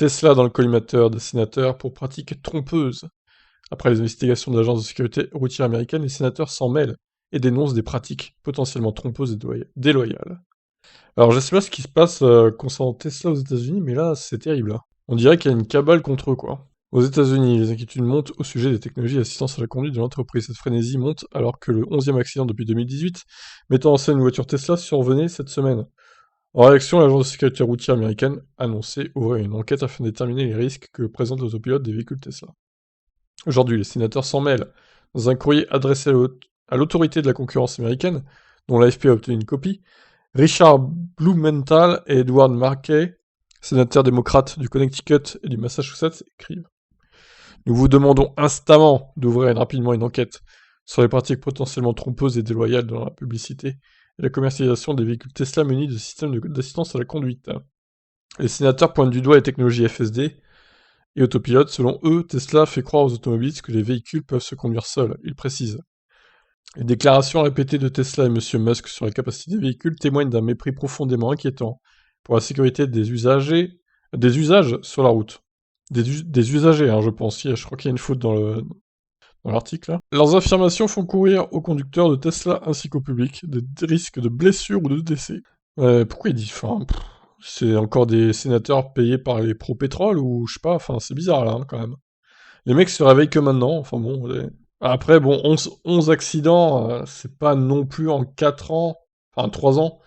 Tesla dans le collimateur des sénateurs pour pratiques trompeuses. Après les investigations de l'agence de sécurité routière américaine, les sénateurs s'en mêlent et dénoncent des pratiques potentiellement trompeuses et déloyales. Alors je sais pas ce qui se passe concernant Tesla aux États-Unis, mais là c'est terrible, hein. On dirait qu'il y a une cabale contre eux, quoi. Aux États-Unis, les inquiétudes montent au sujet des technologies d'assistance à la conduite de l'entreprise. Cette frénésie monte alors que le 11e accident depuis 2018, mettant en scène une voiture Tesla, survenait cette semaine. En réaction, l'agence de sécurité routière américaine annonçait ouvrir une enquête afin de déterminer les risques que présente l'autopilote des véhicules Tesla. Aujourd'hui, les sénateurs s'en mêlent. Dans un courrier adressé à l'autorité de la concurrence américaine, dont l'AFP a obtenu une copie, Richard Blumenthal et Edward Markey, sénateurs démocrates du Connecticut et du Massachusetts, écrivent: Nous vous demandons instamment d'ouvrir rapidement une enquête sur les pratiques potentiellement trompeuses et déloyales dans la publicité et la commercialisation des véhicules Tesla munis de systèmes d'assistance à la conduite. Les sénateurs pointent du doigt les technologies FSD et autopilote. Selon eux, Tesla fait croire aux automobilistes que les véhicules peuvent se conduire seuls, ils précisent. Les déclarations répétées de Tesla et M. Musk sur la capacité des véhicules témoignent d'un mépris profondément inquiétant pour la sécurité des usages sur la route. Des usagers, hein, je pense. Je crois qu'il y a une faute dans l'article. Leurs affirmations font courir aux conducteurs de Tesla ainsi qu'au public des risques de blessures ou de décès. Pourquoi il dit... Enfin, c'est encore des sénateurs payés par les pro-pétrole ou je sais pas, enfin c'est bizarre là, hein, quand même. Les mecs se réveillent que maintenant, enfin bon... Après, bon, 11 accidents, c'est pas non plus en 4 ans, enfin 3 ans.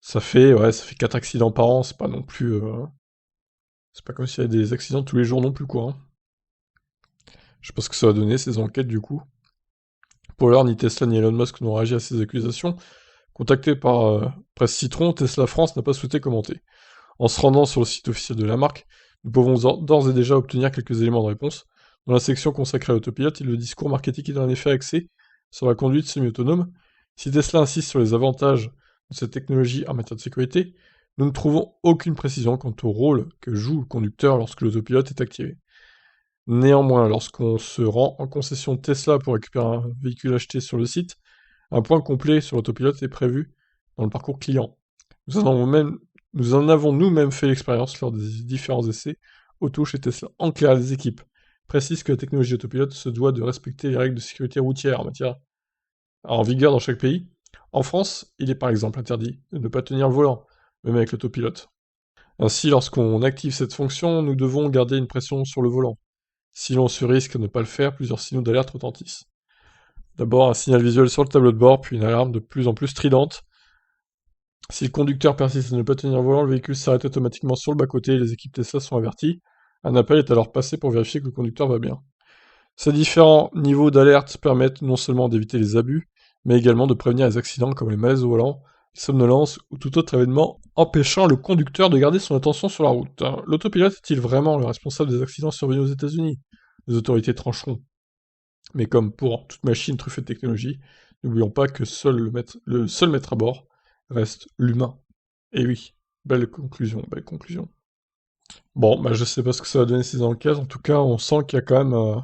Ça fait 4 accidents par an, c'est pas non plus... c'est pas comme s'il y avait des accidents tous les jours non plus, quoi, hein. Je sais pas ce que ça va donner, ces enquêtes, du coup. Pour l'heure, ni Tesla ni Elon Musk n'ont réagi à ces accusations. Contacté par Presse Citron, Tesla France n'a pas souhaité commenter. En se rendant sur le site officiel de la marque, nous pouvons d'ores et déjà obtenir quelques éléments de réponse. Dans la section consacrée à l'autopilote, le discours marketing est en effet axé sur la conduite semi-autonome. Si Tesla insiste sur les avantages de cette technologie en matière de sécurité, nous ne trouvons aucune précision quant au rôle que joue le conducteur lorsque l'autopilote est activé. Néanmoins, lorsqu'on se rend en concession Tesla pour récupérer un véhicule acheté sur le site, un point complet sur l'autopilote est prévu dans le parcours client. Nous en avons nous-mêmes fait l'expérience lors des différents essais auto chez Tesla. En clair, les équipes précisent que la technologie autopilote se doit de respecter les règles de sécurité routière en vigueur dans chaque pays. En France, il est par exemple interdit de ne pas tenir le volant, même avec l'autopilote. Ainsi, lorsqu'on active cette fonction, nous devons garder une pression sur le volant. Si l'on se risque à ne pas le faire, plusieurs signaux d'alerte retentissent. D'abord un signal visuel sur le tableau de bord, puis une alarme de plus en plus stridente. Si le conducteur persiste à ne pas tenir le volant, le véhicule s'arrête automatiquement sur le bas-côté et les équipes Tesla sont averties. Un appel est alors passé pour vérifier que le conducteur va bien. Ces différents niveaux d'alerte permettent non seulement d'éviter les abus, mais également de prévenir les accidents comme les malaises au volant, les somnolences ou tout autre événement empêchant le conducteur de garder son attention sur la route. L'autopilote est-il vraiment le responsable des accidents survenus aux États-Unis? Les autorités trancheront. Mais comme pour toute machine truffée de technologie, n'oublions pas que le seul maître à bord reste l'humain. Et oui, belle conclusion, belle conclusion. Bon, bah je sais pas ce que ça va donner ces enquêtes, en tout cas on sent qu'il y a quand même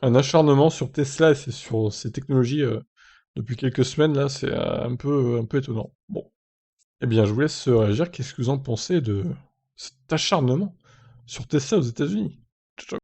un acharnement sur Tesla et sur ces technologies depuis quelques semaines, là, c'est un peu étonnant. Bon, eh bien je vous laisse réagir, qu'est-ce que vous en pensez de cet acharnement sur Tesla aux États-Unis?